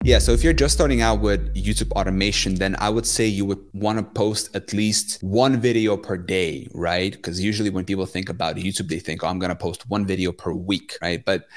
Yeah, so if you're just starting out with YouTube automation, then I would say you would want to post at least one video per day, right? Because usually when people think about YouTube, they think, oh, I'm going to post one video per week, right? But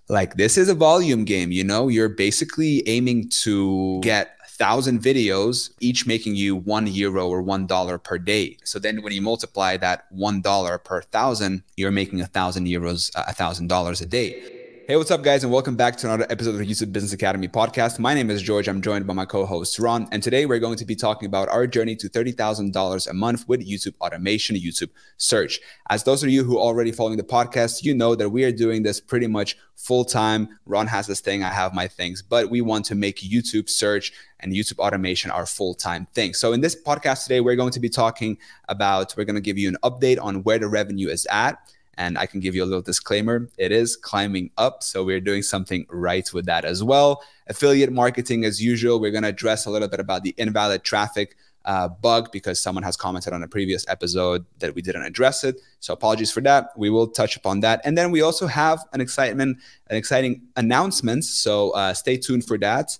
like this is a volume game, you know, you're basically aiming to get 1,000 videos, each making you €1 or $1 per day. So then when you multiply that $1 per 1,000, you're making €1,000, $1,000 a day. Hey, what's up, guys, and welcome back to another episode of the YouTube Business Academy podcast. My name is George. I'm joined by my co-host Ron, and today we're going to be talking about our journey to $30,000 a month with YouTube automation, YouTube search. As those of you who are already following the podcast, you know that we are doing this pretty much full-time. Ron has this thing, I have my things, but we want to make YouTube search and YouTube automation our full-time thing. So in this podcast today, we're going to be talking about, we're going to give you an update on where the revenue is at. And I can give you a little disclaimer, it is climbing up. So we're doing something right with that as well. Affiliate marketing as usual. We're going to address a little bit about the invalid traffic bug because someone has commented on a previous episode that we didn't address it. So apologies for that. We will touch upon that. And then we also have an exciting announcement. So stay tuned for that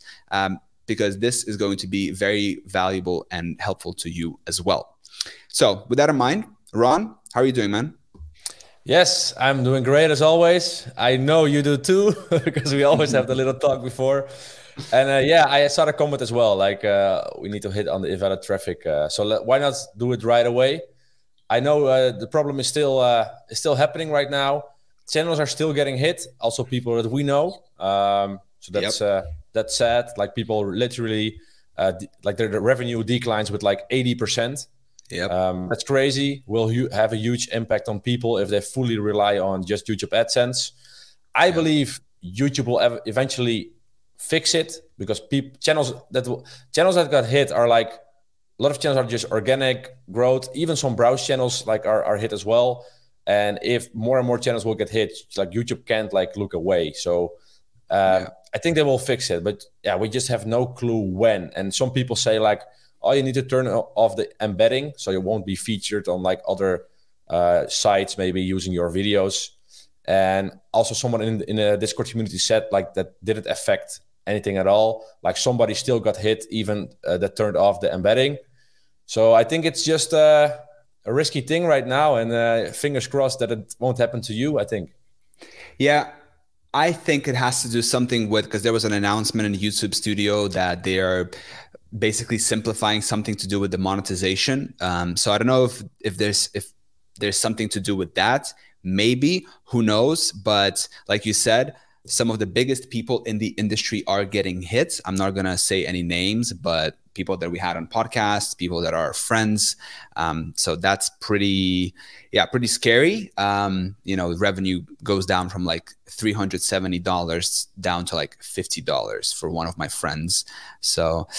because this is going to be very valuable and helpful to you as well. So with that in mind, Ron, how are you doing, man? Yes, I'm doing great as always. I know you do too, because we always have the little talk before. And yeah, I saw the comment as well, like we need to hit on the invalid traffic. So why not do it right away? I know the problem is still happening right now. Channels are still getting hit, also people that we know. So that's sad. Like people literally, like their revenue declines with like 80%. Yep. That's crazy. Will have a huge impact on people if they fully rely on just YouTube AdSense. I believe YouTube will eventually fix it because channels that got hit are like, a lot of channels are just organic growth. Even some browse channels like are hit as well. And if more and more channels will get hit, like YouTube can't like look away. So I think they will fix it, but yeah, we just have no clue when. And some people say like, oh, you need to turn off the embedding so you won't be featured on like other sites, maybe using your videos. And also someone in a Discord community said like that didn't affect anything at all. Like somebody still got hit even that turned off the embedding. So I think it's just a risky thing right now, and fingers crossed that it won't happen to you, I think. Yeah, I think it has to do something with, because there was an announcement in the YouTube studio that they are basically simplifying something to do with the monetization. So I don't know if there's something to do with that. Maybe, who knows? But like you said, some of the biggest people in the industry are getting hit. I'm not gonna say any names, but people that we had on podcasts, people that are friends. So that's pretty scary. You know, revenue goes down from like $370 down to like $50 for one of my friends. So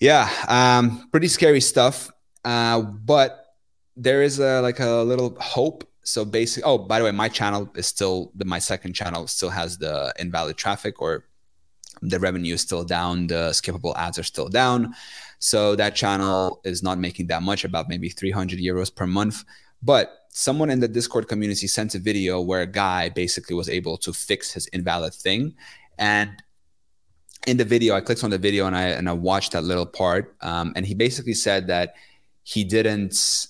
yeah, pretty scary stuff. But there is a little hope. So basically, oh, by the way, my channel is still, my second channel still has the invalid traffic, or the revenue is still down. The skippable ads are still down. So that channel is not making that much, about maybe €300 per month. But someone in the Discord community sent a video where a guy basically was able to fix his invalid thing. And in the video, I clicked on the video and I watched that little part. And he basically said that he didn't,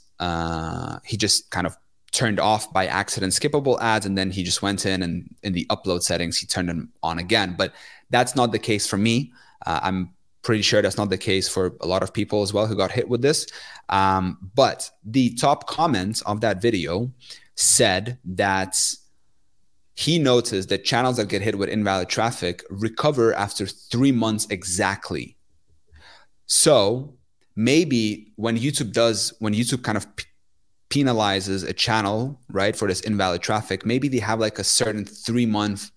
he just kind of turned off by accident skippable ads, and then he just went in the upload settings, he turned them on again. But that's not the case for me. I'm pretty sure that's not the case for a lot of people as well who got hit with this. But the top comment of that video said that he noticed that channels that get hit with invalid traffic recover after 3 months exactly. So maybe when YouTube kind of penalizes a channel, right, for this invalid traffic, maybe they have like a certain 3-month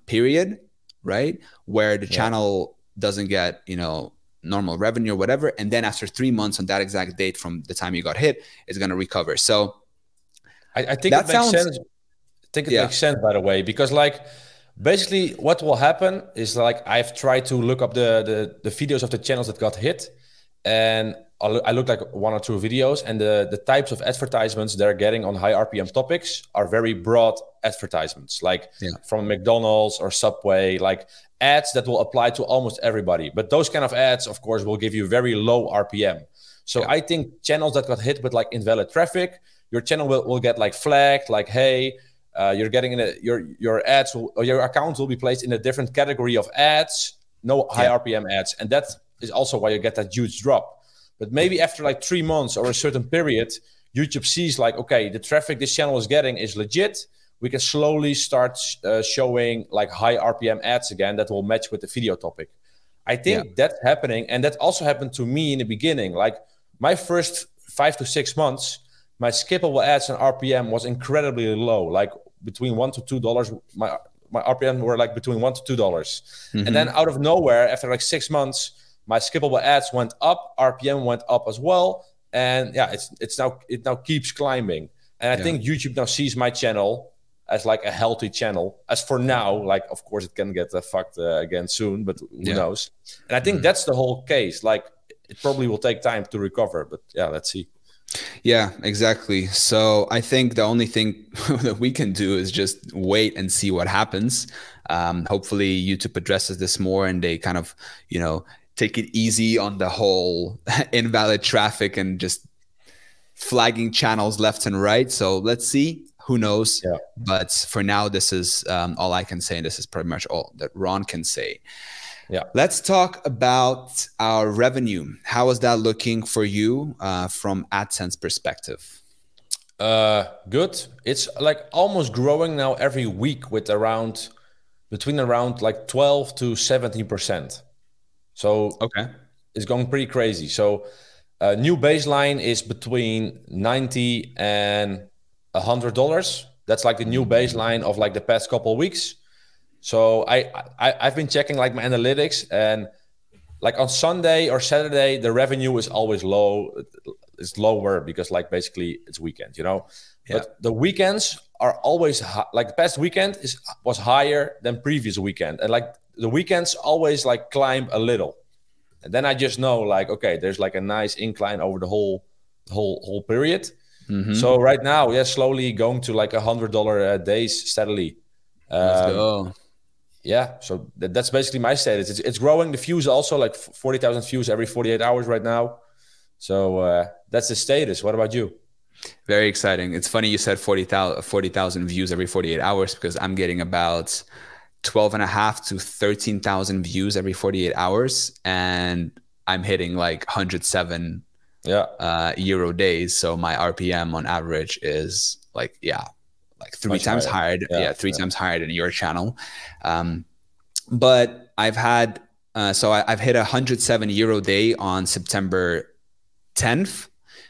period, right, where the channel doesn't get, you know, normal revenue or whatever. And then after 3 months on that exact date from the time you got hit, it's going to recover. So I think that makes sense. I think it makes sense, by the way, because like basically what will happen is like I've tried to look up the videos of the channels that got hit, and I looked like one or two videos, and the types of advertisements they're getting on high RPM topics are very broad advertisements, like Yeah. from McDonald's or Subway, like ads that will apply to almost everybody. But those kind of ads, of course, will give you very low RPM. So Yeah. I think channels that got hit with like invalid traffic, your channel will get like flagged, like, hey, you're getting your ads or your account will be placed in a different category of ads, no high RPM ads, and that is also why you get that huge drop. But maybe after like 3 months or a certain period, YouTube sees like, okay, the traffic this channel is getting is legit. We can slowly start showing like high RPM ads again that will match with the video topic. I think that's happening. And that also happened to me in the beginning. Like my first 5 to 6 months, my skippable ads and RPM was incredibly low, like between $1 to $2. My RPM were like between $1 to $2. And then out of nowhere, after like 6 months, my skippable ads went up, RPM went up as well, and yeah, it now keeps climbing. And I think YouTube now sees my channel as like a healthy channel. As for now, like of course it can get fucked again soon, but who knows? And I think that's the whole case. Like it probably will take time to recover, but yeah, let's see. Yeah, exactly. So I think the only thing that we can do is just wait and see what happens. Hopefully YouTube addresses this more and they kind of, you know, take it easy on the whole invalid traffic and just flagging channels left and right. So let's see. Who knows? Yeah. But for now, this is all I can say. And this is pretty much all that Ron can say. Yeah. Let's talk about our revenue. How is that looking for you from AdSense perspective? Good. It's like almost growing now every week with between around like 12 to 17%. So okay, it's going pretty crazy. So new baseline is between $90 and $100. That's like the new baseline of like the past couple of weeks. So I've been checking like my analytics, and like on Sunday or Saturday, the revenue is always low. It's lower because like basically it's weekend, you know. Yeah. But the weekends are always like the past weekend was higher than previous weekend, and like the weekends always like climb a little, and then I just know like, okay, there's like a nice incline over the whole period. So right now, yeah, slowly going to like $100 days steadily. Let's go. Yeah, so that's basically my status. It's growing. The views also like 40,000 views every 48 hours right now. So that's the status. What about you? Very exciting. It's funny you said 40,000 views every 48 hours because I'm getting about 12.5 to 13,000 views every 48 hours. And I'm hitting like 107 euro days. So my RPM on average is like, like three times higher. Three times higher than your channel. But I've had, I've hit 107 euro day on September 10th.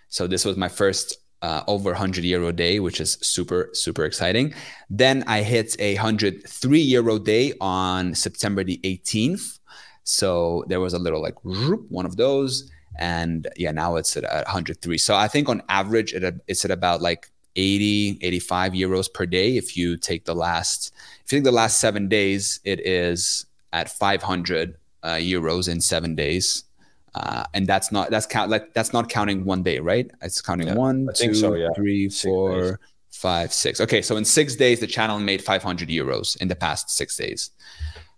So this was my first over 100 euro day, which is super, super exciting. Then I hit 103 euro day on September the 18th. So there was a little like one of those. And yeah, now it's at 103. So I think on average, it's at about like 80, 85 euros per day. If you take the last 7 days, it is at 500 euros in 7 days. And that's not counting one day, right? It's counting 1, 2, 3, 4, 5, 6. Okay, so in 6 days, the channel made 500 euros in the past 6 days.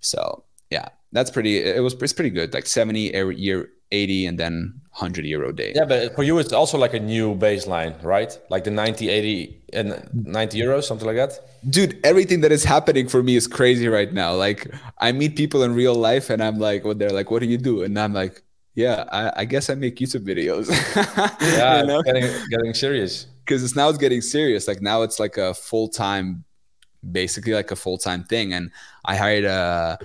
So yeah, it's pretty good. Like 70 a year, 80, and then 100 euro day. Yeah, but for you, it's also like a new baseline, right? Like the 90, 80, and 90 euros, something like that. Dude, everything that is happening for me is crazy right now. Like I meet people in real life, and I'm like, they're like, "What do you do?" And I'm like, yeah, I guess I make YouTube videos. Yeah, you know? getting serious. Because it's getting serious. Like now it's like a full-time, basically like a full-time thing. And I hired a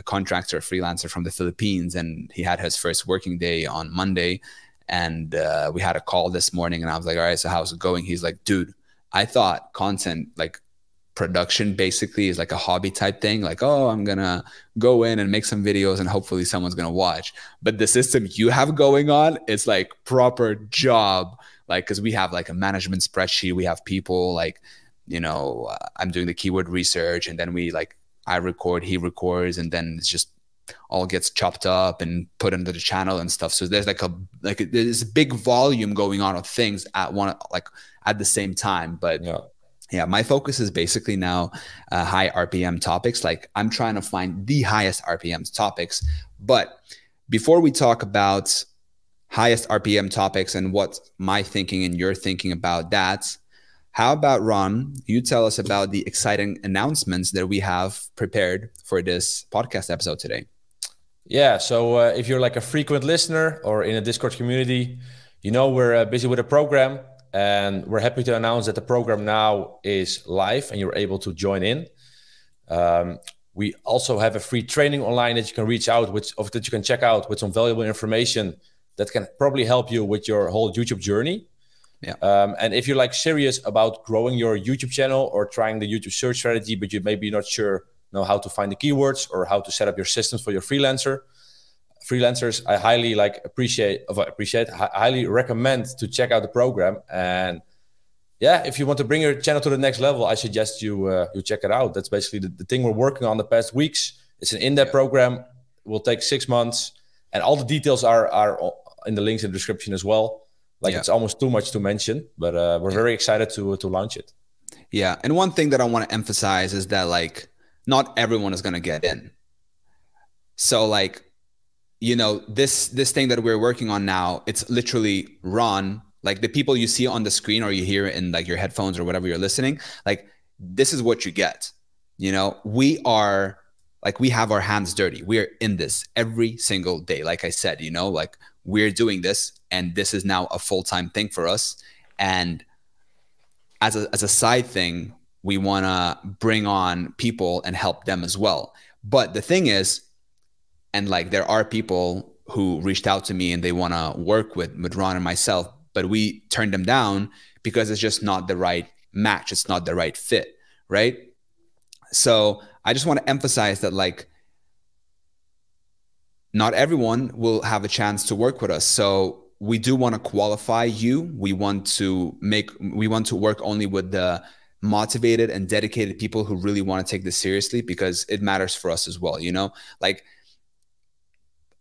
contractor, a freelancer from the Philippines, and he had his first working day on Monday. And we had a call this morning, and I was like, all right, so how's it going? He's like, dude, I thought content like production basically is like a hobby type thing. Like, oh, I'm going to go in and make some videos and hopefully someone's going to watch. But the system you have going on, it's like proper job. Like, cause we have like a management spreadsheet. We have people like, you know, I'm doing the keyword research, and then I record, he records, and then it's just all gets chopped up and put into the channel and stuff. So there's there's a big volume going on of things at the same time. But yeah, my focus is basically now high RPM topics. Like I'm trying to find the highest RPM topics. But before we talk about highest RPM topics and what my thinking and your thinking about that, how about, Ron, you tell us about the exciting announcements that we have prepared for this podcast episode today? Yeah, so if you're like a frequent listener or in a Discord community, you know we're busy with a program, and we're happy to announce that the program now is live and you're able to join in. We also have a free training online that you can reach out with, or that you can check out with some valuable information that can probably help you with your whole YouTube journey. Yeah. And if you're like serious about growing your YouTube channel or trying the YouTube search strategy, but you maybe not sure know how to find the keywords or how to set up your systems for your freelancers, I highly highly recommend to check out the program. And yeah, if you want to bring your channel to the next level, I suggest you check it out. That's basically the thing we're working on the past weeks. It's an in-depth program. It will take 6 months, and all the details are in the links in the description as well. It's almost too much to mention, but we're very excited to launch it. Yeah, and one thing that I want to emphasize is that not everyone is going to get in. So this thing that we're working on now, it's literally Ron, like the people you see on the screen or you hear in your headphones or whatever you're listening, this is what you get. We have our hands dirty. We're in this every single day. Like I said, we're doing this, and this is now a full-time thing for us. And as a side thing, we want to bring on people and help them as well. But the thing is, and there are people who reached out to me and they want to work with Ron and myself, but we turned them down because it's just not the right match. It's not the right fit, right? So I just want to emphasize that not everyone will have a chance to work with us. So we do want to qualify you. We want to work only with the motivated and dedicated people who really want to take this seriously, because it matters for us as well.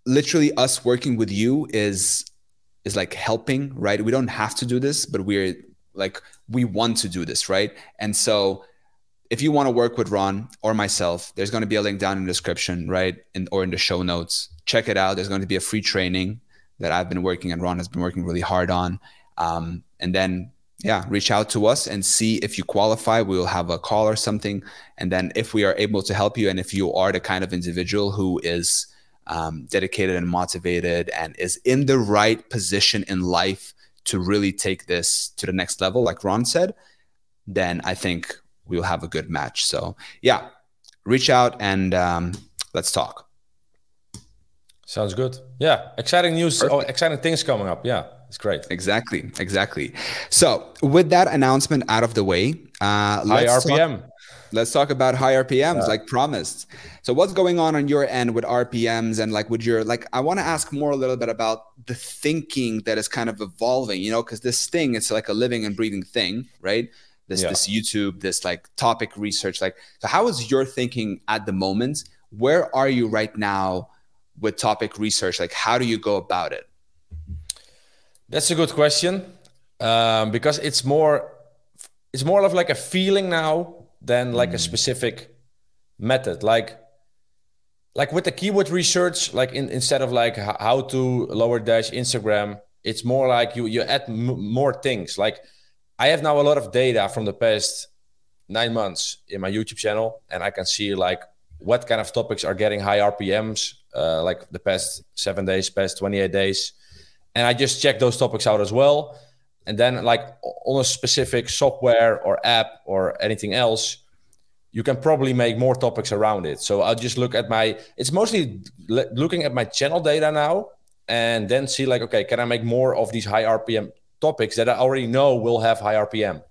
Literally us working with you is helping, right? We don't have to do this, but we want to do this, right? And so if you want to work with Ron or myself, there's going to be a link down in the description, right? Or in the show notes. Check it out. There's going to be a free training that I've been working and Ron has been working really hard on. And then, reach out to us and see if you qualify. We'll have a call or something. And then if we are able to help you, and if you are the kind of individual who is dedicated and motivated and is in the right position in life to really take this to the next level, like Ron said, then I think we'll have a good match. So reach out and let's talk. Sounds good. Yeah, exciting news. Exciting things coming up. Yeah, it's great. Exactly. So with that announcement out of the way, let's talk about high RPMs, like promised. So what's going on your end with RPMs, and with your, I want to ask more a little bit about the thinking that is kind of evolving, because this thing, it's like a living and breathing thing, right? This YouTube, this topic research, so how is your thinking at the moment? Where are you right now with topic research? How do you go about it? That's a good question, because it's more of a feeling now than a specific method. Like with the keyword research, instead of how to lower dash Instagram, it's more you add more things. I have now a lot of data from the past 9 months in my YouTube channel, and I can see what kind of topics are getting high RPMs, the past 7 days, past 28 days. And I just check those topics out as well. And then on a specific software or app or anything else, you can probably make more topics around it. So I'll just look at it's mostly looking at my channel data now, and then see okay, can I make more of these high RPM topics that I already know will have high RPM?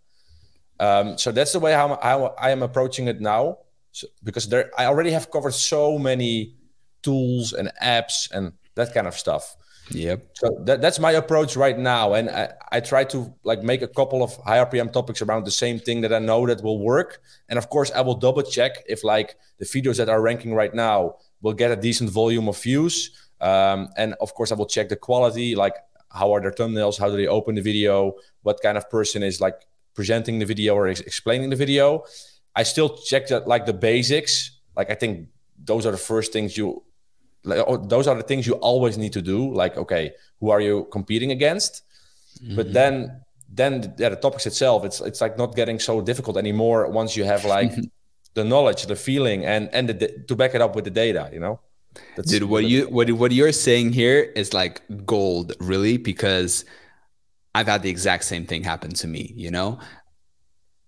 So that's the way how I am approaching it now. So, because I already have covered so many tools and apps and that kind of stuff. Yep. So that's my approach right now. And I try to make a couple of high RPM topics around the same thing that I know that will work. And of course, I will double check if the videos that are ranking right now will get a decent volume of views. And of course, I will check the quality, like how are their thumbnails, how do they open the video, what kind of person is like presenting the video or explaining the video. I still check that, like the basics. Like I think those are the first things those are the things you always need to do. Like, okay, who are you competing against? Mm-hmm. But then the topics itself, it's like not getting so difficult anymore once you have like the knowledge, the feeling, and to back it up with the data, you know. Dude, what you're saying here is like gold, really, because I've had the exact same thing happen to me, you know.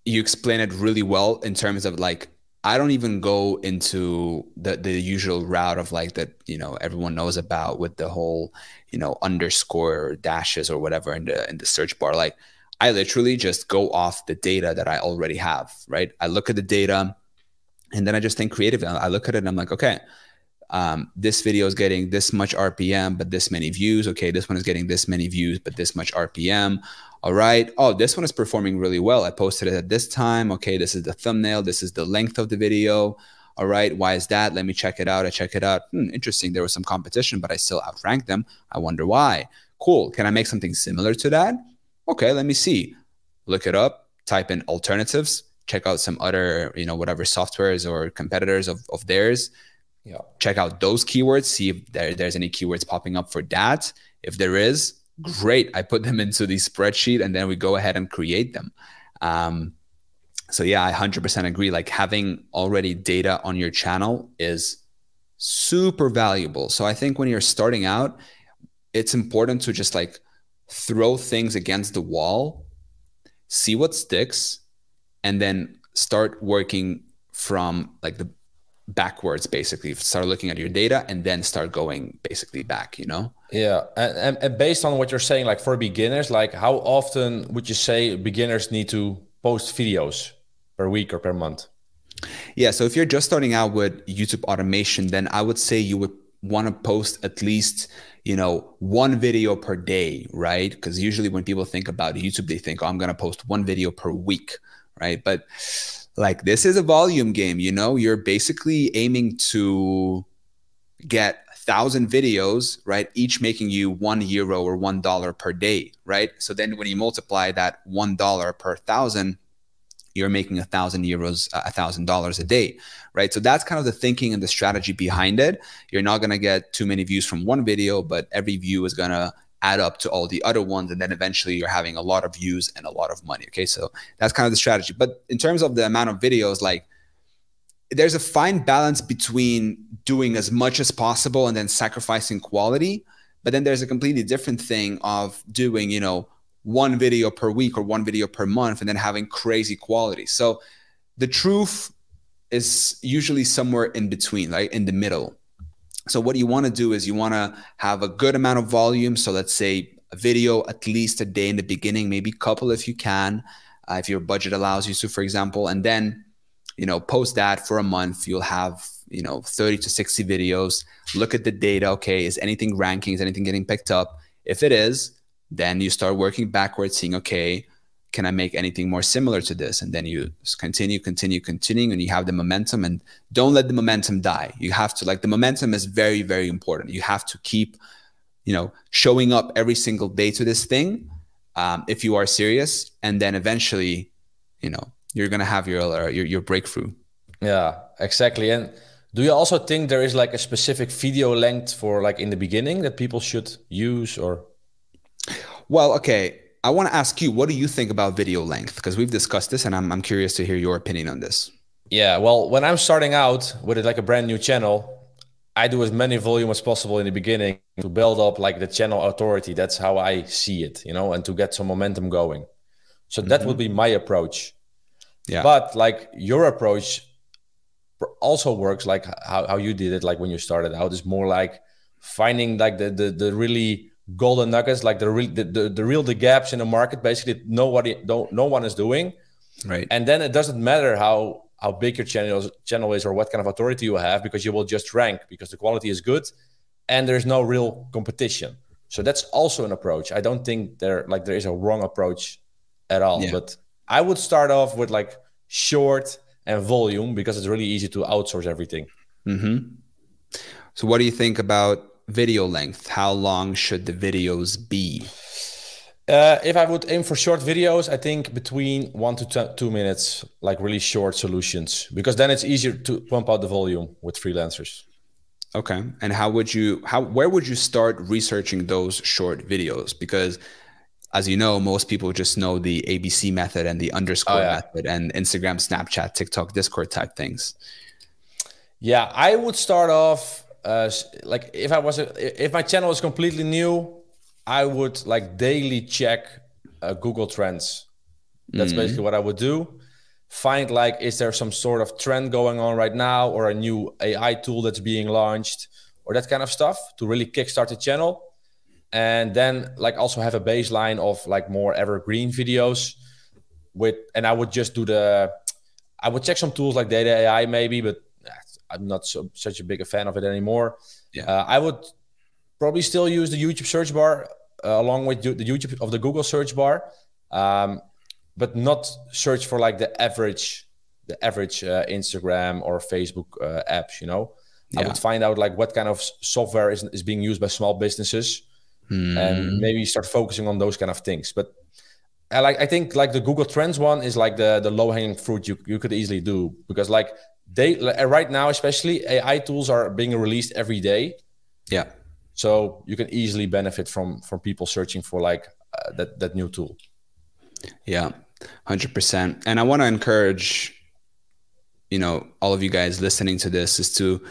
You explain it really well in terms of like, I don't even go into the usual route of like that, you know, everyone knows about with the whole, you know, underscore or dashes or whatever in the search bar. Like I literally just go off the data that I already have, right? I look at the data and then I just think creatively. I look at it and I'm like, okay, this video is getting this much RPM, but this many views. Okay, this one is getting this many views, but this much RPM. All right. Oh, this one is performing really well. I posted it at this time. Okay, this is the thumbnail. This is the length of the video. All right. Why is that? Let me check it out. I check it out. Interesting. There was some competition, but I still outranked them. I wonder why. Cool. Can I make something similar to that? Okay, let me see. Look it up. Type in alternatives. Check out some other, you know, whatever softwares or competitors of theirs. Yeah. Check out those keywords. See if there's any keywords popping up for that. If there is, great. I put them into the spreadsheet and then we go ahead and create them. So yeah, I 100% agree. Like having already data on your channel is super valuable. So I think when you're starting out, it's important to just like throw things against the wall, see what sticks, and then start working from like the backwards, basically. Start looking at your data and then start going basically back, you know? Yeah. And based on what you're saying, like for beginners, like how often would you say beginners need to post videos per week or per month? Yeah. So if you're just starting out with YouTube automation, then I would say you would want to post at least, you know, one video per day, right? Because usually when people think about YouTube, they think, oh, I'm going to post one video per week, right? But like this is a volume game, you know, you're basically aiming to get 1,000 videos, right? Each making you €1 or $1 per day, right? So then when you multiply that $1 per 1,000, you're making €1,000, $1,000 a day, right? So that's kind of the thinking and the strategy behind it. You're not going to get too many views from one video, but every view is going to add up to all the other ones. And then eventually you're having a lot of views and a lot of money. Okay. So that's kind of the strategy. But in terms of the amount of videos, like there's a fine balance between doing as much as possible and then sacrificing quality. But then there's a completely different thing of doing, you know, one video per week or one video per month and then having crazy quality. So the truth is usually somewhere in between, like in the middle. So what you want to do is you want to have a good amount of volume. So let's say a video at least a day in the beginning, maybe a couple if you can, if your budget allows you to, for example, and then, you know, post that for a month. You'll have, you know, 30 to 60 videos. Look at the data. Okay, is anything ranking? Is anything getting picked up? If it is, then you start working backwards, seeing, okay, can I make anything more similar to this? And then you just continue, and you have the momentum, and don't let the momentum die. You have to, like, the momentum is very, very important. You have to keep, you know, showing up every single day to this thing if you are serious. And then eventually, you know, you're going to have your breakthrough. Yeah, exactly. And do you also think there is like a specific video length for like in the beginning that people should use or? Well, okay. I want to ask you, what do you think about video length? Because we've discussed this and I'm curious to hear your opinion on this. Yeah, well, when I'm starting out with like a brand new channel, I do as many volume as possible in the beginning to build up like the channel authority. That's how I see it, you know, and to get some momentum going. So that would be my approach. Yeah. But like your approach also works like how you did it, like when you started out, is more like finding like the really golden nuggets, like the gaps in the market, basically no one is doing. Right. And then it doesn't matter how big your channel is or what kind of authority you have, because you will just rank because the quality is good and there's no real competition. So that's also an approach. I don't think there is a wrong approach at all. Yeah. But I would start off with like short and volume because it's really easy to outsource everything. So what do you think about video length? How long should the videos be? If I would aim for short videos, I think between 1 to 2 minutes, like really short solutions, because then it's easier to pump out the volume with freelancers. Okay. And where would you start researching those short videos? Because as you know, most people just know the ABC method and the Oh underscore yeah, method and Instagram, Snapchat, TikTok, Discord type things. yeah. I would start off like if my channel is completely new, I would like daily check Google Trends. That's basically Mm, what I would do. Find like, is there some sort of trend going on right now, or a new AI tool that's being launched, or that kind of stuff to really kickstart the channel. And then like also have a baseline of like more evergreen videos and I would just I would check some tools like data AI maybe, but I'm not such a big a fan of it anymore. yeah. I would probably still use the YouTube search bar along with the YouTube of the Google search bar, but not search for like the average Instagram or Facebook apps. I Yeah. would find out like what kind of software is being used by small businesses, and Mm, maybe start focusing on those kind of things. But I think like the Google Trends one is like the low hanging fruit you could easily do, because like right now especially AI tools are being released every day, yeah. so you can easily benefit from people searching for like that new tool. Yeah. 100%. And I want to encourage, all of you guys listening to this is to,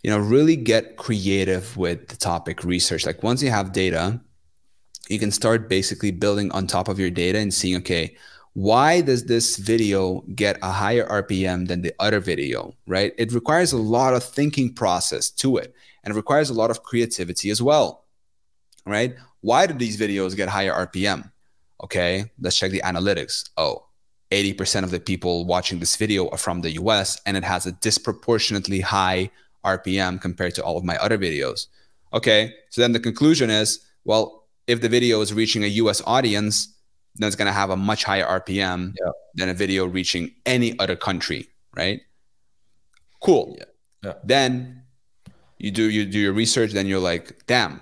really get creative with the topic research. Like once you have data, you can start basically building on top of your data and seeing, okay, why does this video get a higher RPM than the other video, right? It requires a lot of thinking process to it, and it requires a lot of creativity as well, right? Why do these videos get higher RPM? Okay, let's check the analytics. Oh, 80% of the people watching this video are from the US, and it has a disproportionately high RPM compared to all of my other videos. Okay, so then the conclusion is, well, if the video is reaching a US audience, then it's going to have a much higher RPM Yeah. than a video reaching any other country, right? Cool. Yeah. Yeah. Then you do your research, then you're like, damn,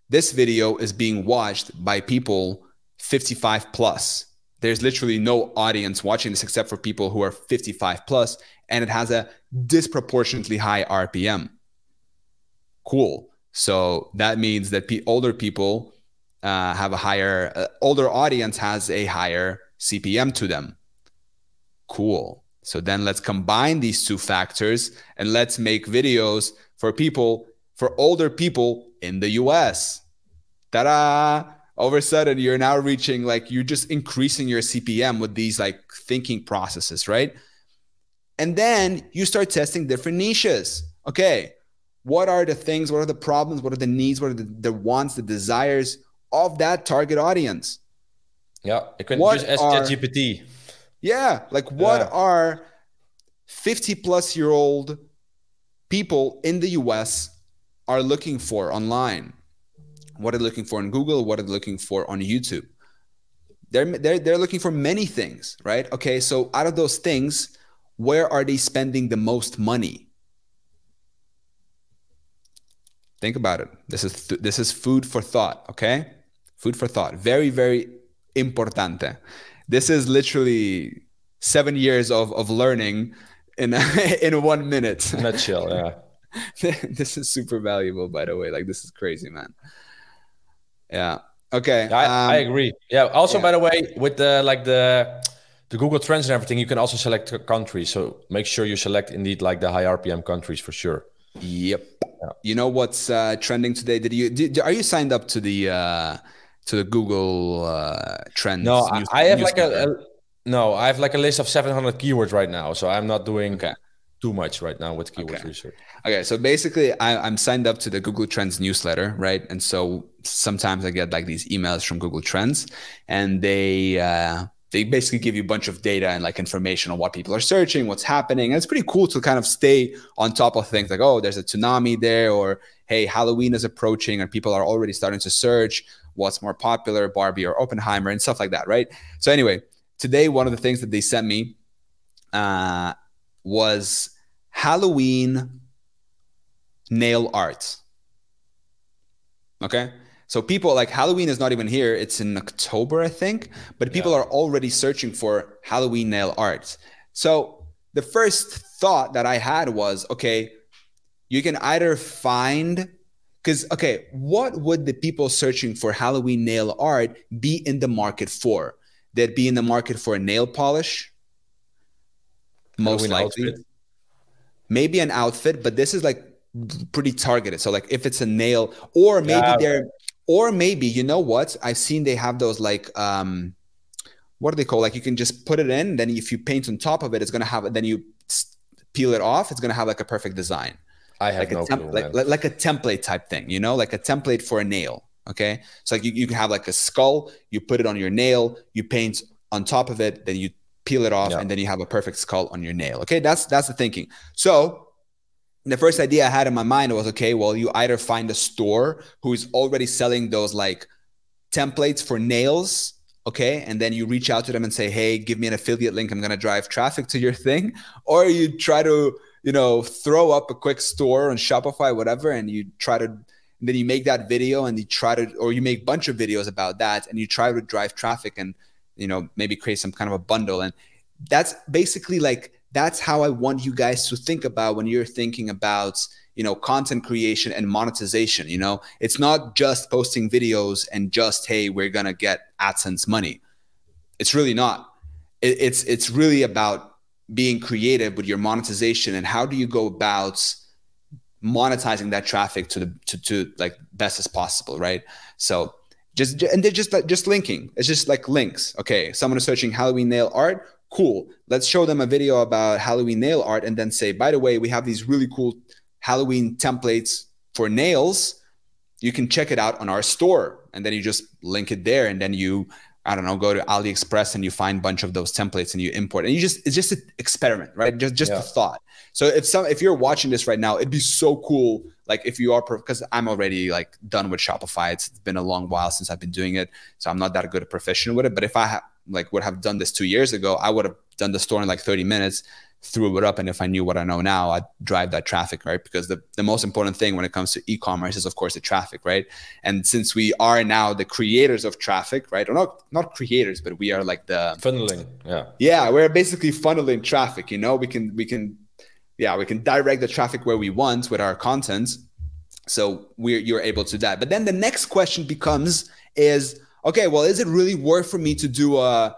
this video is being watched by people 55 plus. There's literally no audience watching this except for people who are 55 plus, and it has a disproportionately high RPM. Cool. So that means that older people have a higher, older audience has a higher CPM to them. Cool. So then let's combine these two factors and let's make videos for older people in the US. Ta-da! All of a sudden, you're now reaching, like, you're just increasing your CPM with these like thinking processes, right? And then you start testing different niches. Okay, what are the things, what are the problems, what are the needs, what are the wants, the desires of that target audience? Yeah, you can just ask ChatGPT. Yeah, like what are 50 plus year old people in the US are looking for online? What are they looking for in Google? What are they looking for on YouTube? They're looking for many things, right? Okay, so out of those things, where are they spending the most money? Think about it. This is food for thought, okay? Food for thought. Very, very importante. This is literally 7 years of learning in in 1 minute. Nutshell, yeah. This is super valuable, by the way. Like, this is crazy, man. Yeah. Okay. I agree. Yeah. Also, by the way, with the Google Trends and everything, you can also select countries. So make sure you select indeed like the high RPM countries for sure. Yep. Yeah. You know what's trending today? Are you signed up to the Google Trends? No, I have like I have like a list of 700 keywords right now. So I'm not doing too much right now with keyword research. Okay, so basically I'm signed up to the Google Trends newsletter, right? And so sometimes I get like these emails from Google Trends, and they basically give you a bunch of data and like information on what people are searching, what's happening. And it's pretty cool to kind of stay on top of things like, oh, there's a tsunami there, or hey, Halloween is approaching and people are already starting to search what's more popular, Barbie or Oppenheimer and stuff like that, right? So anyway, today one of the things that they sent me was Halloween nail art. Okay. So people like Halloween is not even here. It's in October, I think, but people are already searching for Halloween nail art. So the first thought that I had was, okay, you can either find, because, okay, what would the people searching for Halloween nail art be in the market for? They'd be in the market for a nail polish, most Halloween likely. outfit. Maybe an outfit, but this is like pretty targeted. So like if it's a nail, or maybe or maybe, you know what? I've seen they have those like, what do they call? Like you can just put it in, then if you paint on top of it, it's going to have, then you peel it off, it's going to have like a perfect design. I have Like no clue, man. like a template type thing, you know, like a template for a nail. Okay. So like you can have like a skull, you put it on your nail, you paint on top of it, then you peel it off, and then you have a perfect skull on your nail. Okay. That's the thinking. So the first idea I had in my mind was, okay, well, you either find a store who's already selling those like templates for nails. Okay. And then you reach out to them and say, hey, give me an affiliate link. I'm going to drive traffic to your thing. Or you try to, you know, throw up a quick store on Shopify, whatever. And you try to, and then you make that video and you try to, or you make a bunch of videos about that and you try to drive traffic and, you know, maybe create some kind of a bundle. And that's basically like, that's how I want you guys to think about when you're thinking about, you know, content creation and monetization. You know, it's not just posting videos and just, hey, we're going to get AdSense money. It's really not. It's really about being creative with your monetization and how do you go about monetizing that traffic to like best as possible, right? So and they're just linking. It's just like links. Okay, someone is searching Halloween nail art. Cool. Let's show them a video about Halloween nail art and then say, by the way, we have these really cool Halloween templates for nails. You can check it out on our store. And then you just link it there. And then you, I don't know, go to AliExpress and you find a bunch of those templates and you import. And it's just an experiment, right? Just a thought. So if you're watching this right now, it'd be so cool. Like if you are, because I'm already like done with Shopify. It's been a long while since I've been doing it. So I'm not that good a professional with it. But if I would have done this 2 years ago, I would have done the store in like 30 minutes, threw it up. And if I knew what I know now, I'd drive that traffic, right? Because the most important thing when it comes to e-commerce is, of course, the traffic, right? And since we are now the creators of traffic, right? Or not creators, but we are like the funneling. Yeah, we're basically funneling traffic. You know, we can direct the traffic where we want with our content. So you're able to do that. But then the next question becomes is, okay, well, is it really worth for me to do a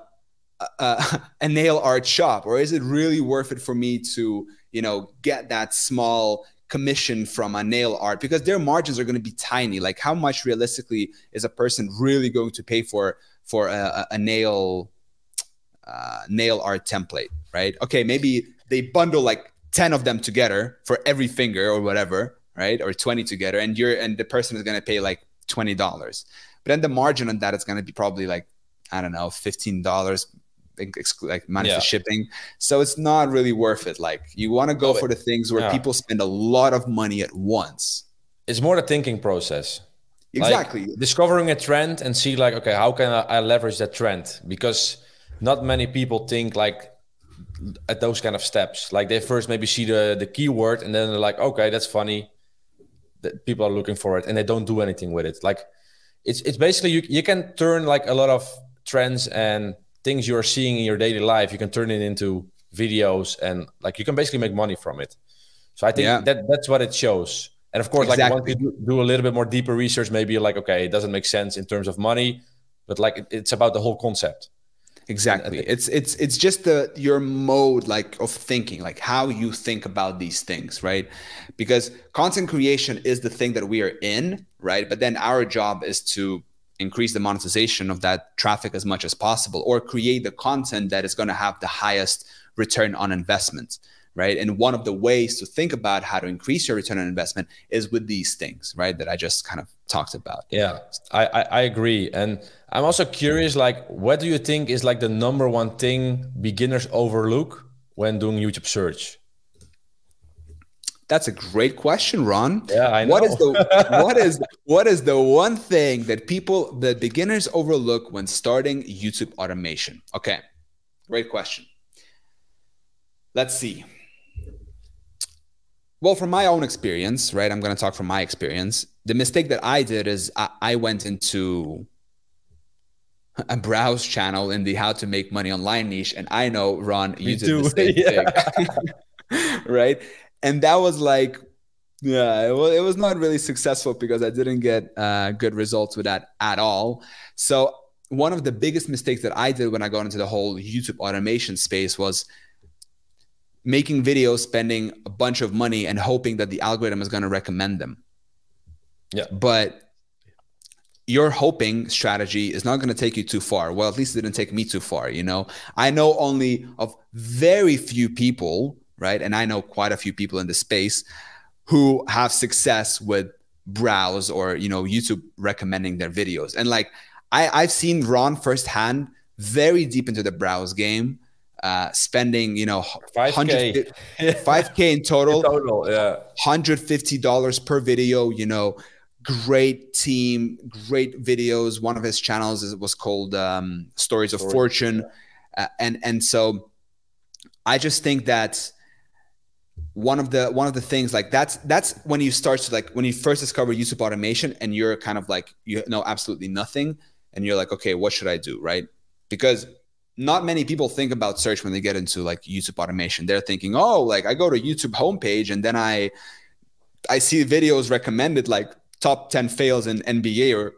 nail art shop, or is it really worth it for me to, you know, get that small commission from a nail art? Because their margins are going to be tiny. Like how much realistically is a person really going to pay for a nail art template, right? Okay, maybe they bundle like 10 of them together for every finger or whatever, right? Or 20 together, and the person is going to pay like $20. But then the margin on that is going to be probably like, I don't know, $15, like minus the shipping. So it's not really worth it. Like you want to go for the things where people spend a lot of money at once. It's more the thinking process. Exactly. Like discovering a trend and see like, okay, how can I leverage that trend? Because not many people think like at those kind of steps. Like they first maybe see the keyword and then they're like, okay, that's funny. That people are looking for it and they don't do anything with it. Like it's basically you can turn like a lot of trends and things you're seeing in your daily life, you can turn it into videos and like you can basically make money from it. So I think that's what it shows. And of course, like once you do a little bit more deeper research, maybe you're like, okay, it doesn't make sense in terms of money, but like it's about the whole concept. Exactly. It's just your mode like of thinking, like how you think about these things, right? Because content creation is the thing that we are in, right? But then our job is to increase the monetization of that traffic as much as possible, or create the content that is going to have the highest return on investment, right? And one of the ways to think about how to increase your return on investment is with these things, right? That I just kind of talked about. Yeah, I agree. And I'm also curious, like, what do you think is like the number one thing beginners overlook when doing YouTube search? That's a great question, Ron. Yeah, I know. What is the one thing that beginners overlook when starting YouTube automation? Okay, great question. Let's see. Well, from my own experience, right? I'm going to talk from my experience. The mistake that I did is I went into a browse channel in the how to make money online niche. And I know, Ron, Me you did the too. same thing, right? And that was like, yeah, it was not really successful because I didn't get good results with that at all. So one of the biggest mistakes that I did when I got into the whole YouTube automation space was making videos, spending a bunch of money and hoping that the algorithm is going to recommend them. Yeah. But your hoping strategy is not going to take you too far. Well, at least it didn't take me too far. You know, I know only of very few people, right? And I know quite a few people in the space who have success with browse or, you know, YouTube recommending their videos. And like, I've seen Ron firsthand, very deep into the browse game, spending, you know, 5K. 5K in total, In total, yeah. $150 per video, you know, great team, great videos. One of his channels was called Stories of Fortune. Yeah. And so I just think that one of the things, like that's when you start to, like, when you first discover YouTube automation and you're kind of like, you know absolutely nothing and you're like, okay, what should I do, right? Because not many people think about search when they get into like YouTube automation. They're thinking, oh, like I go to YouTube homepage and then I see videos recommended like top 10 fails in NBA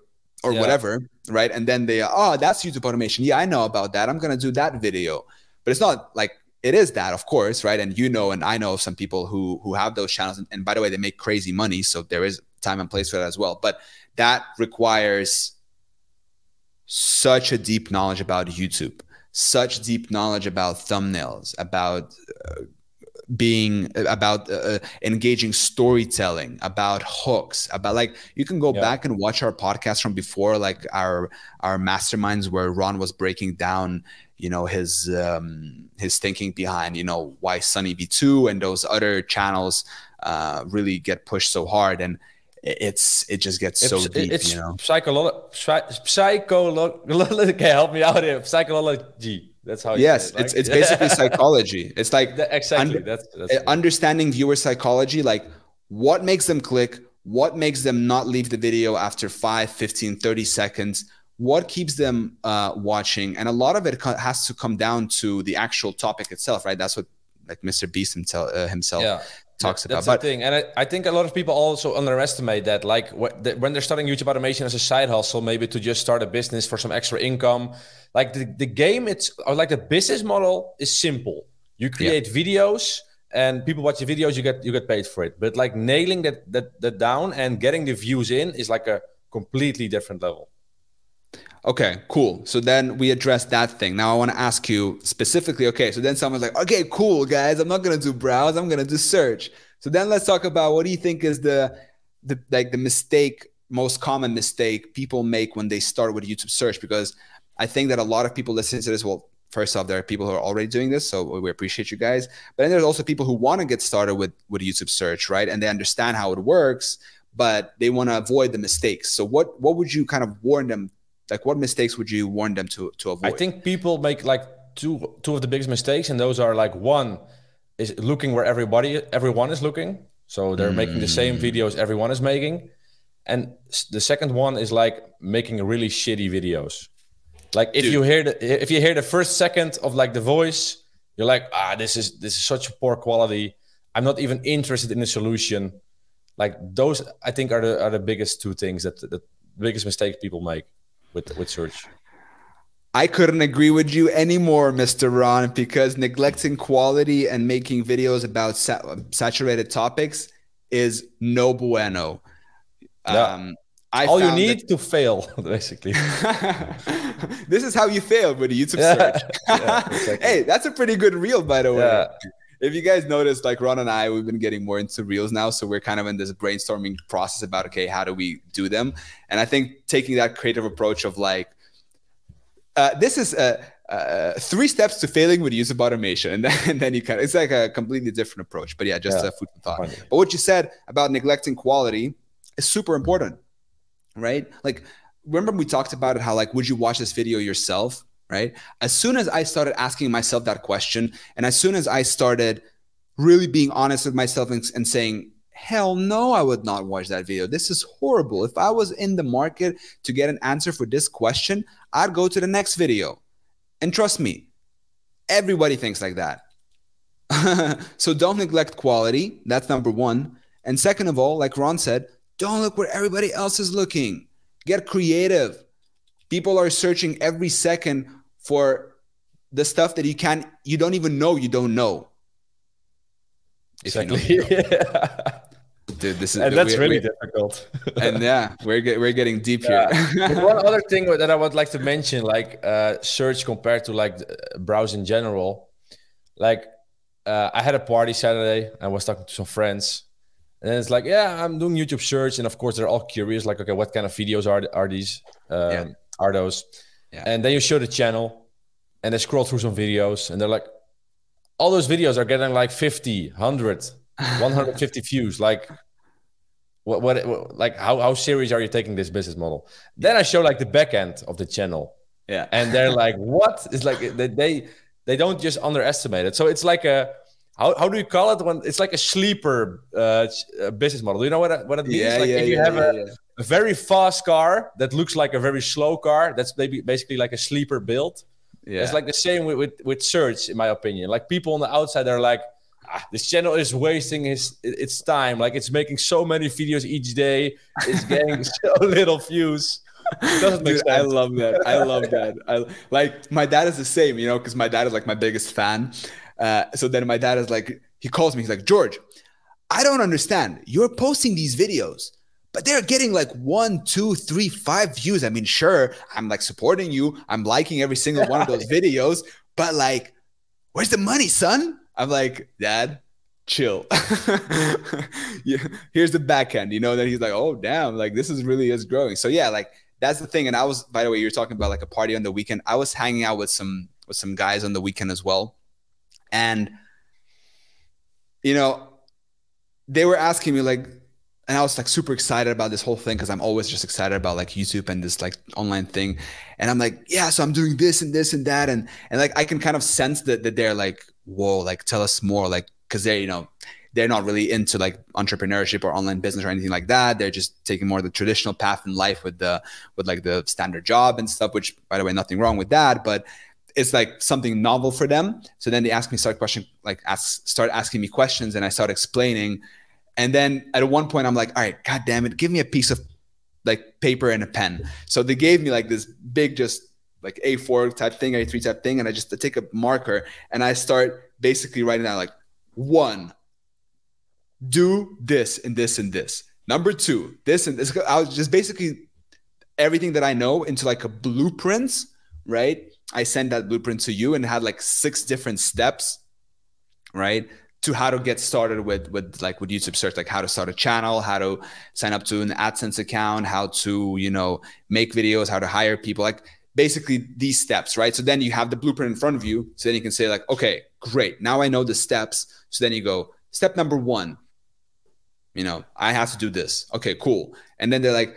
or whatever, right? And then they, oh, that's YouTube automation. Yeah, I know about that. I'm going to do that video. But it's not like, it is that, of course, right? And you know, and I know of some people who have those channels. And by the way, they make crazy money. So there is time and place for that as well. But that requires such a deep knowledge about YouTube, such deep knowledge about thumbnails, about engaging storytelling, about hooks, about, like, you can go back and watch our podcast from before, like our masterminds where Ron was breaking down, you know, his thinking behind, you know, why Sunny B2 and those other channels really get pushed so hard. And it just gets so deep, it's, you know. Okay, help me out here. Psychology. That's how you say it, right? It's basically psychology. It's like exactly that's understanding viewer psychology, like what makes them click, what makes them not leave the video after 5, 15, 30 seconds, what keeps them watching. And a lot of it has to come down to the actual topic itself, right? That's what, like, Mr. Beast himself talks about. That's the thing. And I think a lot of people also underestimate that, like when they're starting YouTube automation as a side hustle, maybe to just start a business for some extra income, like the game, or like the business model is simple. You create videos and people watch the videos, you get paid for it. But like nailing that down and getting the views in is like a completely different level. Okay, cool. So then we address that thing. Now I want to ask you specifically, okay, so then someone's like, okay, cool, guys, I'm not going to do browse, I'm going to do search. So then let's talk about, what do you think is the mistake, most common mistake people make when they start with YouTube search? Because I think that a lot of people listening to this, well, first off, there are people who are already doing this, so we appreciate you guys. But then there's also people who want to get started with YouTube search, right? And they understand how it works, but they want to avoid the mistakes. So what would you kind of warn them? Like, what mistakes would you warn them to avoid? I think people make like two of the biggest mistakes, and those are, like, one is looking where everyone is looking. So they're making the same videos everyone is making. And the second one is like making really shitty videos. Like if you hear the first second of like the voice, you're like, this is such poor quality. I'm not even interested in the solution. Like those, I think, are the biggest two things that the biggest mistake people make with search. I couldn't agree with you anymore, Mr. Ron, because neglecting quality and making videos about saturated topics is no bueno. All you need to fail, basically. This is how you fail with a YouTube search. Exactly. Hey, that's a pretty good reel, by the way. If you guys noticed, like Ron and I, we've been getting more into reels now. So we're kind of in this brainstorming process about, okay, how do we do them? And I think taking that creative approach of like, this is 3 steps to failing with YouTube automation. And then you it's like a completely different approach. But yeah, just food for thought. Funny. But what you said about neglecting quality is super important, right? Like, remember we talked about it, how like, would you watch this video yourself, right? As soon as I started asking myself that question, and as soon as I started really being honest with myself and saying, hell no, I would not watch that video. This is horrible. If I was in the market to get an answer for this question, I'd go to the next video. And trust me, everybody thinks like that. So don't neglect quality. That's number one. And second of all, like Ron said, don't look where everybody else is looking. Get creative. People are searching every second for the stuff that you don't even know you don't know. Exactly. You know. Yeah. Dude, that's really difficult. And yeah, we're getting deep here. One other thing that I would like to mention, like search compared to like browse in general. Like I had a party Saturday. I was talking to some friends, and then it's like, yeah, I'm doing YouTube search, and of course they're all curious, like, okay, what kind of videos are these? Are those? Yeah. And then you show the channel, and they scroll through some videos, and they're like, all those videos are getting like 50, 100, 150 views. Like, what like how serious are you taking this business model? Then I show like the back end of the channel. Yeah. And they're like, what? It's like they don't just underestimate it. So it's like how do you call it when it's like a sleeper business model? Do you know what it means? Yeah, like if you have a very fast car that looks like a very slow car, that's basically like a sleeper build. Yeah. It's like the same with search, in my opinion. Like people on the outside are like, this channel is wasting its time. Like it's making so many videos each day. It's getting so little views. It doesn't make sense. I love that. I love that. Like my dad is the same, you know, because my dad is like my biggest fan. So then my dad is like, he calls me. He's like, George, I don't understand. You're posting these videos, but they're getting like 1, 2, 3, 5 views. I mean, sure, I'm like supporting you. I'm liking every single one of those videos, but like, where's the money, son? I'm like, Dad, chill. Yeah, here's the back end, you know. Then he's like, oh damn, like this really is growing. So yeah, like that's the thing. And I was, by the way, you're talking about like a party on the weekend. I was hanging out with some guys on the weekend as well, and you know, they were asking me like, and I was like super excited about this whole thing because I'm always just excited about like YouTube and this like online thing. And I'm like, yeah, so I'm doing this and this and that, and like I can kind of sense that they're like, whoa, like tell us more, like because they're, you know, they're not really into like entrepreneurship or online business or anything like that. They're just taking more of the traditional path in life with like the standard job and stuff, which by the way, nothing wrong with that, but it's like something novel for them. So then they start asking me questions, and I start explaining. And then at one point I'm like, all right, God damn it, give me a piece of like paper and a pen. So they gave me like this big, just like A4 type thing, A3 type thing. And I just take a marker and I start basically writing down like, 1, do this and this and this. Number 2, this and this. I was just basically everything that I know into like a blueprint, right? I send that blueprint to you and it had like 6 different steps, right? To how to get started with YouTube search, like how to start a channel, how to sign up to an AdSense account, how to, you know, make videos, how to hire people, like basically these steps, right? So then you have the blueprint in front of you. So then you can say like, okay, great. Now I know the steps. So then you go, step number 1, you know, I have to do this. Okay, cool. And then they're like,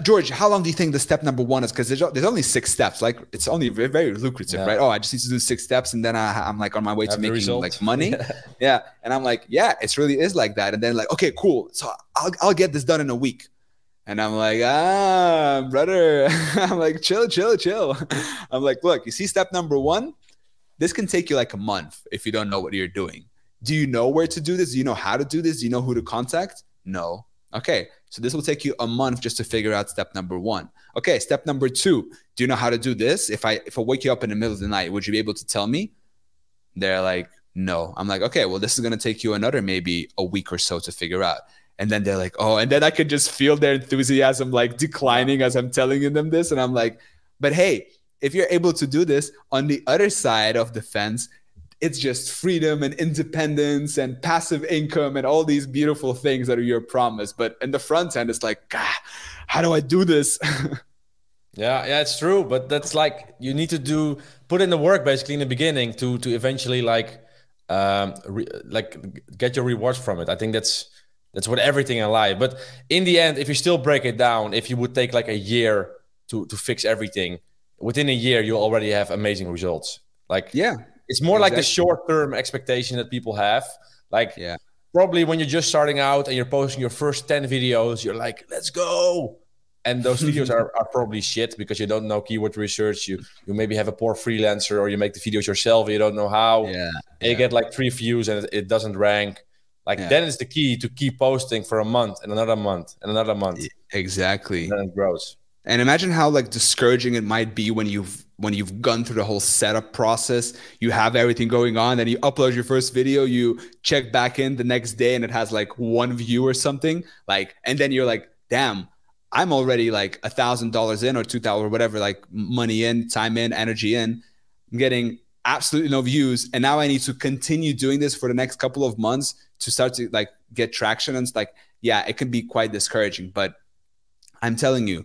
George, how long do you think the step number 1 is? Because there's only 6 steps. Like it's only very, very lucrative, right? Oh, I just need to do 6 steps, and then I'm like on my way to making like money. Yeah, and I'm like, yeah, it really is like that. And then like, okay, cool. So I'll get this done in a week. And I'm like, brother. I'm like, chill. I'm like, look, you see, step number 1, this can take you like a month if you don't know what you're doing. Do you know where to do this? Do you know how to do this? Do you know who to contact? No. Okay, so this will take you a month just to figure out step number 1. Okay, step number 2, do you know how to do this? If I wake you up in the middle of the night, would you be able to tell me? They're like, no. I'm like, okay, well, this is going to take you another maybe a week or so to figure out. And then they're like, oh, and then I could just feel their enthusiasm like declining as I'm telling them this. And I'm like, but hey, if you're able to do this on the other side of the fence, it's just freedom and independence and passive income and all these beautiful things that are your promise. But in the front end, it's like, God, how do I do this? Yeah, it's true. But that's like, you need to put in the work basically in the beginning to eventually like get your rewards from it. I think that's what everything in life. But in the end, if you still break it down, if you would take like a year to fix everything, within a year, you'll already have amazing results. Like, yeah, It's more like the exactly. short-term expectation that people have. Like Yeah. probably when you're just starting out and you're posting your first 10 videos, you're like, let's go. And those videos are probably shit because you don't know keyword research. You maybe have a poor freelancer, or you make the videos yourself and you don't know how. Yeah. And you Yeah. get like 3 views and it doesn't rank. Like Yeah. then it's the key to keep posting for a month and another month and another month. And Exactly. then it grows. And imagine how like discouraging it might be when you've gone through the whole setup process, you have everything going on, then you upload your first video, you check back in the next day and it has like 1 view or something. Like, and then you're like, damn, I'm already like $1,000 in or 2,000 or whatever, like money in, time in, energy in. I'm getting absolutely no views. And now I need to continue doing this for the next couple of months to start to like get traction. And it's like, yeah, it can be quite discouraging, but I'm telling you,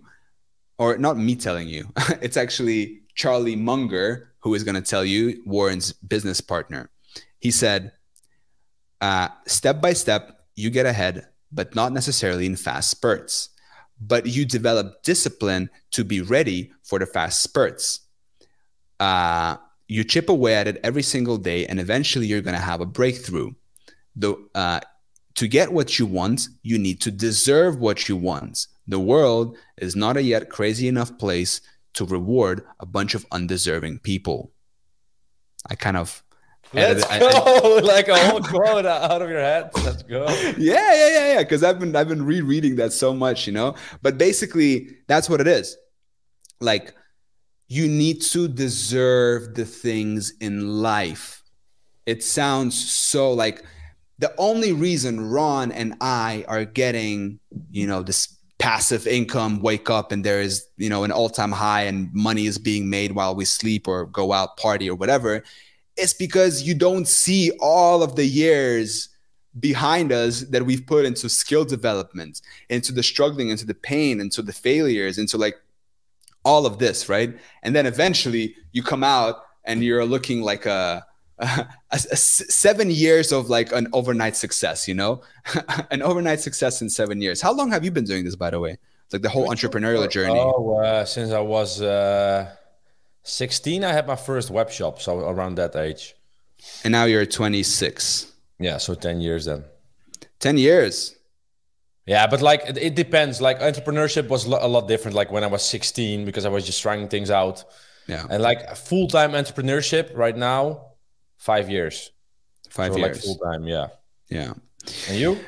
or not me telling you, it's actually Charlie Munger who is going to tell you, Warren's business partner. He said, step by step, you get ahead, but not necessarily in fast spurts. But you develop discipline to be ready for the fast spurts. You chip away at it every single day, and eventually you're going to have a breakthrough. To get what you want, you need to deserve what you want. The world is not a yet crazy enough place to reward a bunch of undeserving people. I kind of Let's go. Like a whole quote out of your head. Let's go. Yeah. Because I've been rereading that so much, you know. But basically, that's what it is. Like, you need to deserve the things in life. It sounds so like the only reason Ron and I are getting, you know, this passive income, wake up and there is, you know, an all-time high and money is being made while we sleep or go out party or whatever, it's because you don't see all of the years behind us that we've put into skill development, into the struggling, into the pain, into the failures, into like all of this, right? And then eventually you come out and you're looking like a 7 years of like an overnight success, you know, an overnight success in 7 years. How long have you been doing this, by the way? It's like the whole entrepreneurial journey. Since I was 16, I had my first web shop. So around that age. And now you're 26. Yeah. So 10 years then. 10 years. Yeah. But like, it depends. Like entrepreneurship was a lot different. Like when I was 16, because I was just trying things out. Yeah. And like full-time entrepreneurship right now, 5 years. 5 years. Like full-time. Yeah. Yeah. And you?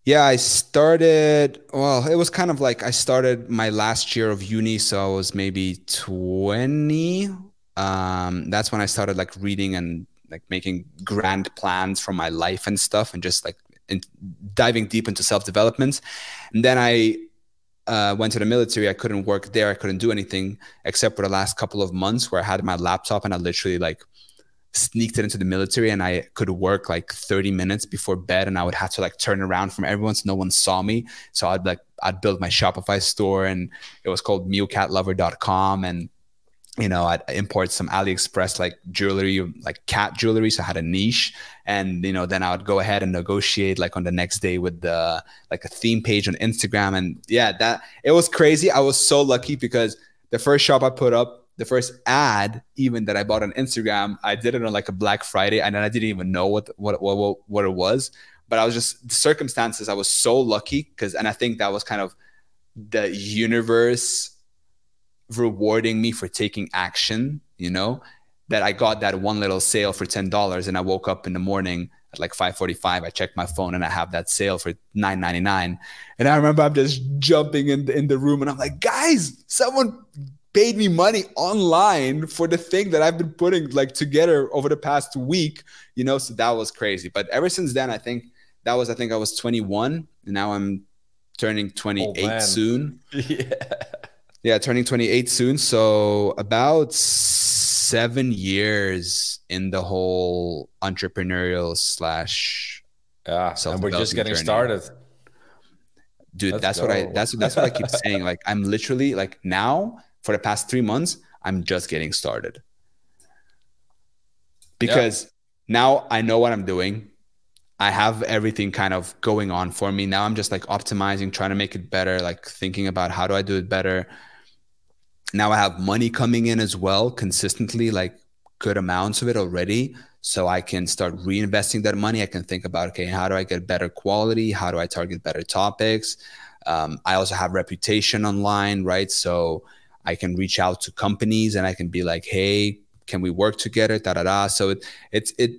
Yeah, I started, well, it was kind of like I started my last year of uni. So I was maybe 20. That's when I started like reading and like making grand plans for my life and stuff and just like diving deep into self-development. And then I went to the military. I couldn't work there. I couldn't do anything except for the last couple of months where I had my laptop and I literally like sneaked it into the military and I could work like 30 minutes before bed and I would have to like turn around from everyone so no one saw me. So I'd build my Shopify store and it was called meowcatlover.com. And, you know, I'd import some AliExpress like jewelry, like cat jewelry. So I had a niche. And, you know, then I would go ahead and negotiate like on the next day with the like a theme page on Instagram. And yeah, that it was crazy. I was so lucky because the first shop I put up, the first ad even that I bought on Instagram, I did it on like a Black Friday and then I didn't even know what it was. But I was just the circumstances. I was so lucky and I think that was kind of the universe rewarding me for taking action, you know, that I got that one little sale for $10 and I woke up in the morning at like 5:45. I checked my phone and I have that sale for $9.99. And I remember I'm just jumping in the room and I'm like, guys, someone paid me money online for the thing that I've been putting like together over the past week, you know, so that was crazy. But ever since then, I think I was 21 and now I'm turning 28 soon. Yeah, turning 28 soon. So about 7 years in the whole entrepreneurial slash and we're just getting started. Dude, that's what I keep saying. Like I'm literally like now for the past 3 months, I'm just getting started. Because now I know what I'm doing. I have everything kind of going on for me. Now I'm just like optimizing, trying to make it better, like thinking about how do I do it better. Now I have money coming in as well consistently, like good amounts of it already. So I can start reinvesting that money. I can think about, okay, how do I get better quality? How do I target better topics? I also have reputation online, right? So I can reach out to companies and I can be like, hey, can we work together? Da da da. So it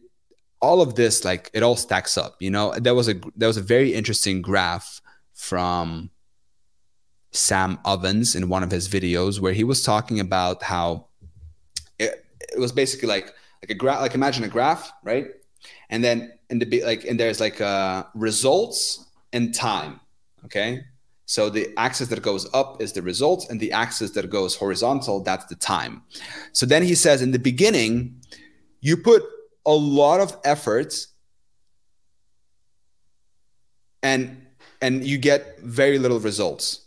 all of this, like, it all stacks up. You know, there was a very interesting graph from Sam Ovens in one of his videos where he was talking about how it was basically like a graph, like imagine a graph, right? And then and there's like results and time. Okay. So the axis that goes up is the results, and the axis that goes horizontal, that's the time. So then he says in the beginning, you put a lot of effort and you get very little results.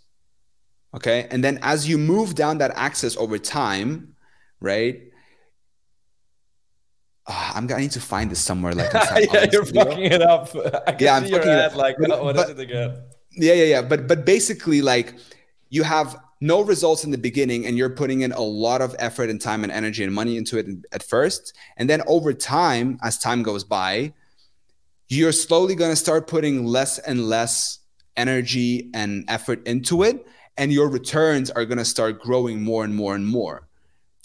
Okay. And then as you move down that axis over time, right? I need to find this somewhere, like in Sam Yeah, Ovens you're video. fucking it up. I can Yeah, I'm see your fucking it head up. like, oh, what is it again? Yeah. But basically, like, you have no results in the beginning, and you're putting in a lot of effort and time and energy and money into it at first. And then over time, as time goes by, you're slowly going to start putting less and less energy and effort into it. And your returns are going to start growing more and more and more.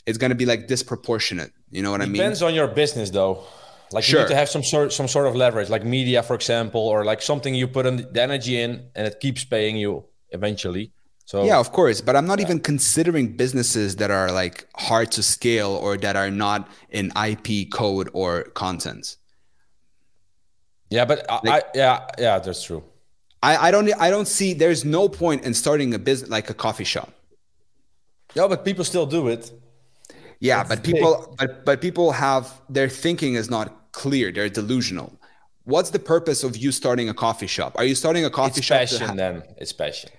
It's going to be like disproportionate. You know what I mean? Depends on your business, though. Like you need to Sure. have some sort of leverage, like media, for example, or like something you put the energy in, and it keeps paying you eventually. Yeah, So of course. But I'm not even considering businesses that are like hard to scale or that are not in IP code or content. yeah, but Like, yeah, that's true. I don't see, there's no point in starting a business like a coffee shop. Yeah, but people still do it. Yeah, That's the but thing. people have, their thinking is not clear. They're delusional. What's the purpose of you starting a coffee shop? Are you starting a coffee It's shop passion, then. It's passion.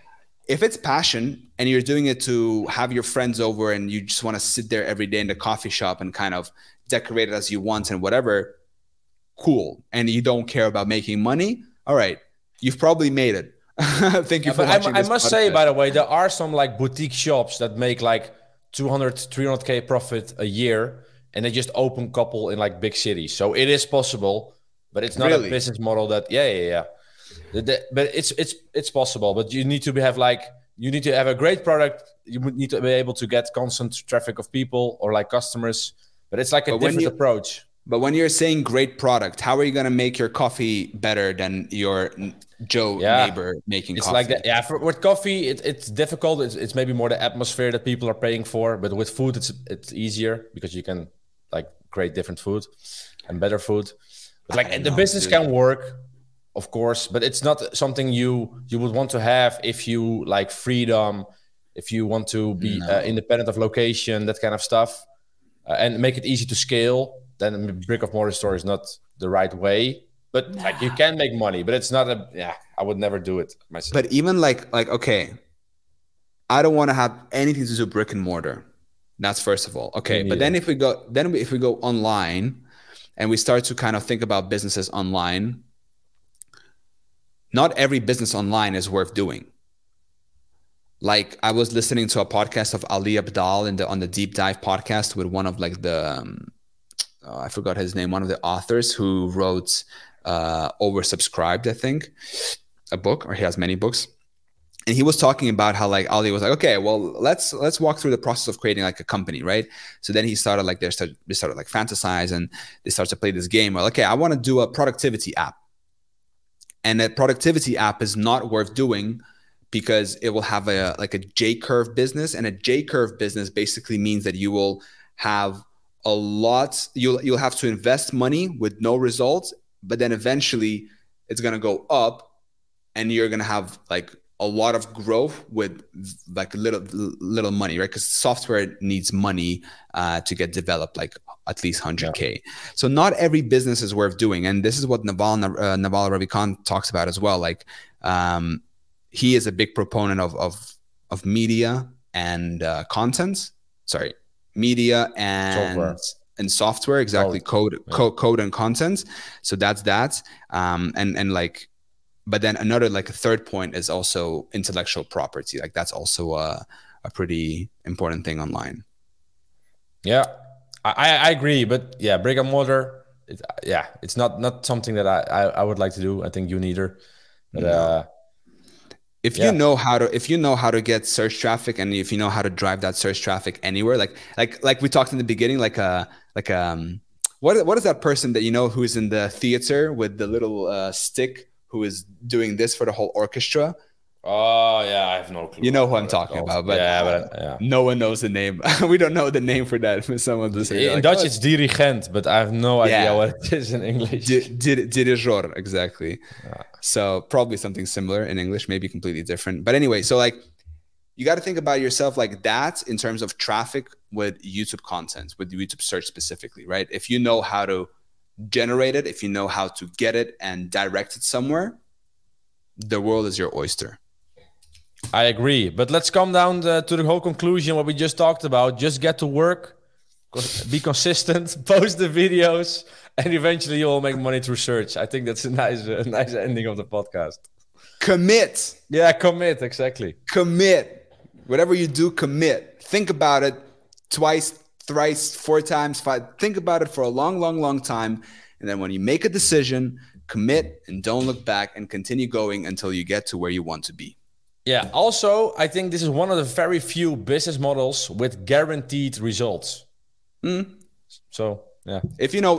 if it's passion and you're doing it to have your friends over and you just want to sit there every day in the coffee shop and kind of decorate it as you want and whatever, cool. And you don't care about making money, all right, you've probably made it. Thank you Yeah, for but watching I this must say, podcast. by the way, there are some like boutique shops that make like 200, 300K profit a year, and they just open couple in like big cities. So it is possible, but it's not a Really? business model that, yeah. But it's possible, but you need to have like, you need to have a great product. You would need to be able to get constant traffic of people or like customers, but it's like a But when different you approach. but when you're saying great product, how are you going to make your coffee better than your Joe Yeah, neighbor making it's like that. coffee? Yeah, with coffee, it's difficult. It's maybe more the atmosphere that people are paying for. But with food, it's easier because you can like create different food and better food. But I like don't the know, business dude. can work, of course, but it's not something you would want to have if you like freedom, if you want to be No. independent of location, that kind of stuff, and make it easy to scale. Then a brick of mortar store is not the right way. But like you can make money, but it's not a, yeah, I would never do it myself. But even like okay, I don't want to have anything to do brick and mortar. That's first of all. Me Okay, but neither. then if we go online and we start to kind of think about businesses online, not every business online is worth doing. Like, I was listening to a podcast of Ali Abdal on the Deep Dive podcast with one of like the I forgot his name, one of the authors who wrote Oversubscribed, I think, a book, or he has many books. And he was talking about how like Ali was like, okay, well, let's walk through the process of creating like a company, right? So then he started like they started like fantasize, and they started to play this game where, okay, I want to do a productivity app, and that productivity app is not worth doing because it will have a like a J curve business, and a J curve business basically means that you will have a lot, you'll have to invest money with no results, but then eventually it's going to go up, and you're going to have like a lot of growth with like little money, right? Because software needs money to get developed, like at least 100K. Yeah. So not every business is worth doing, and this is what Naval Ravikant talks about as well. Like he is a big proponent of media and content. Sorry, media and software, exactly. Code and content. So that's that. And like. But then another, like a third point, is also intellectual property. Like that's also a pretty important thing online. Yeah, I agree, but yeah, brick and mortar, it's not something that I would like to do. I think you neither. But No. If you yeah. know how to get search traffic, and if you know how to drive that search traffic anywhere, like we talked in the beginning, what is that person that you know who's in the theater with the little stick, who is doing this for the whole orchestra? Oh yeah, I have no clue You know who how I'm that's talking called. about, but Yeah, but yeah. no one knows the name. We don't know the name for that. Someone will say In like, Dutch, oh, it's dirigent, but I have no idea yeah, what it is in English. Dirigor, exactly. Yeah. So probably something similar in English, maybe completely different. But anyway, so like you got to think about yourself like that in terms of traffic with YouTube content, with YouTube search specifically, right? If you know how to generate it, if you know how to get it and direct it somewhere, the world is your oyster. I agree, but let's come down to the whole conclusion what we just talked about. Just get to work, be consistent, post the videos, and eventually you'll make money through search. I think that's a nice ending of the podcast. Commit. Yeah, commit, exactly. Commit. Whatever you do, commit. Think about it twice, thrice, 4 times, 5. Think about it for a long, long, long time. And then when you make a decision, commit and don't look back, and continue going until you get to where you want to be. Yeah, also, I think this is one of the very few business models with guaranteed results. So, yeah. If you know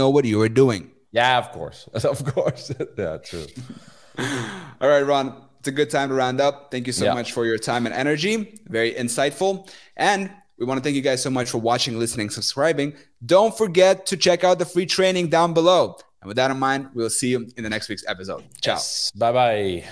what you are doing. Yeah, of course. Of course. Yeah, true. All right, Ron. It's a good time to round up. Thank you so much for your time and energy. Very insightful. And we want to thank you guys so much for watching, listening, subscribing. Don't forget to check out the free training down below. And with that in mind, we'll see you in the next week's episode. Ciao. Yes. Bye-bye.